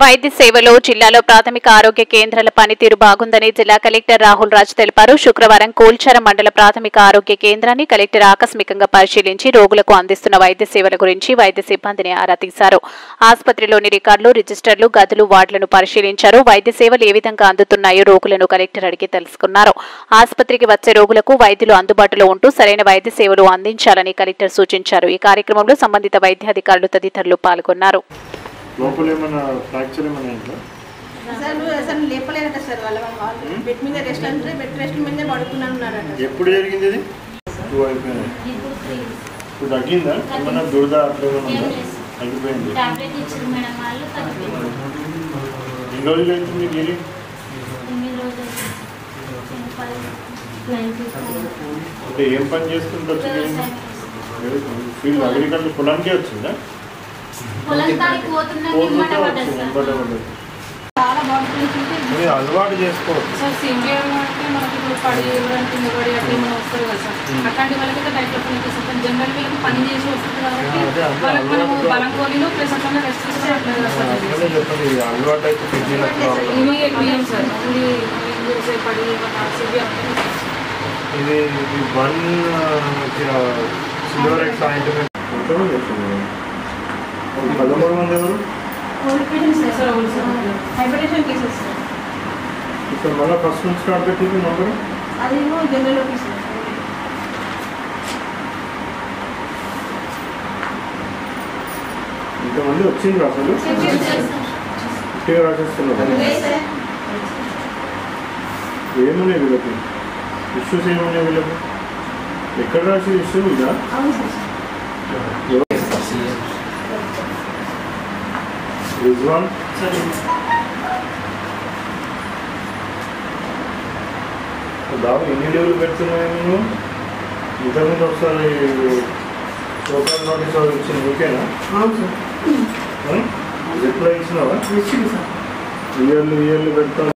వైద్య సేవలో జిల్లాలో ప్రాథమిక ఆరోగ్య కేంద్రాల పనితీరు బాగుందని జిల్లా కలెక్టర్ రాహుల్ రాజ్ తెలిపారు. శుక్రవారం కోల్చారం మండల ప్రాథమిక ఆరోగ్య కేంద్రాన్ని కలెక్టర్ ఆకస్మికంగా పరిశీలించి రోగులకు అందిస్తున్న వైద్య సేవల గురించి వైద్య సిబ్బందిని ఆరా తీశారు. ఆసుపత్రిలోని రికార్డులు, రిజిస్టర్లు, గదులు, వార్డులను పరిశీలించారు. వైద్య సేవలు ఏ విధంగా అందుతున్నాయో రోగులను కలెక్టర్ అడిగి తెలుసుకున్నారు. ఆసుపత్రికి వచ్చే రోగులకు వైద్యులు అందుబాటులో ఉంటూ సరైన వైద్య సేవలు అందించాలని కలెక్టర్ సూచించారు. ఈ కార్యక్రమంలో సంబంధిత వైద్యాధికారులు తదితరులు పాల్గొన్నారు. లోపల ఏమైనా ఫ్రాక్చర్ ఏమైనా అయిందా సార్? అసలు లేపలేదట సార్. వాళ్ళ బెడ్ మీద రెస్ట్ అంటే బెడ్ రెస్ట్ మీదే పడుకున్నారట. ఎప్పుడు జరిగింది ఇది? 2 అయిపోయినాయి. ఇప్పుడు తగ్గిందా? ఏమన్నా దురద అట్లా ఏమైనా ఉందా? తగ్గిపోయింది. ఎన్ని రోజులు అవుతుంది గిరి? అంటే ఏం పని చేసుకుంటూ వచ్చింది? ఫీల్డ్ అగ్రికల్చర్ పొలానికే వచ్చిందా? అలవాటు చేసుకోవచ్చు. అట్లాంటి వాళ్ళకి జనరల్ వీళ్ళకి పని చేసి వస్తుంది కాబట్టి వాళ్ళకి మనము బలంకోలీలో ప్లస్ అట్లా రెస్ట్ అలవాటు అయితే సార్ పడి ఇది 1 సిల్వర్ ఎక్స్ ఆయింట్మెంట్ 13 మంది ఎవరు? ఇక్కడ మళ్ళీ ఫస్ట్ నుంచి స్టార్ట్ పెట్టింది నంబరు? అది జనరల్ ఆఫీసర్. ఇంతమంది వచ్చింది అసలు ఇట్టిగా రాసేస్తున్నారు. ఏమన్నాయి వీళ్ళకి ఇష్యూస్? ఏమన్నాయి వీళ్ళకి? ఎక్కడ రాసే ఇష్యూ ఇదా? రిజ్వాన్ బాబు ఎన్ని డేలు పెడుతున్నాయి? నేను ఇంతకుముందు ఒకసారి సోకాల్ నోటీస్ ఇచ్చింది, ఓకేనా? రిప్లై ఇచ్చినావా? ఇయర్లు పెడతాను.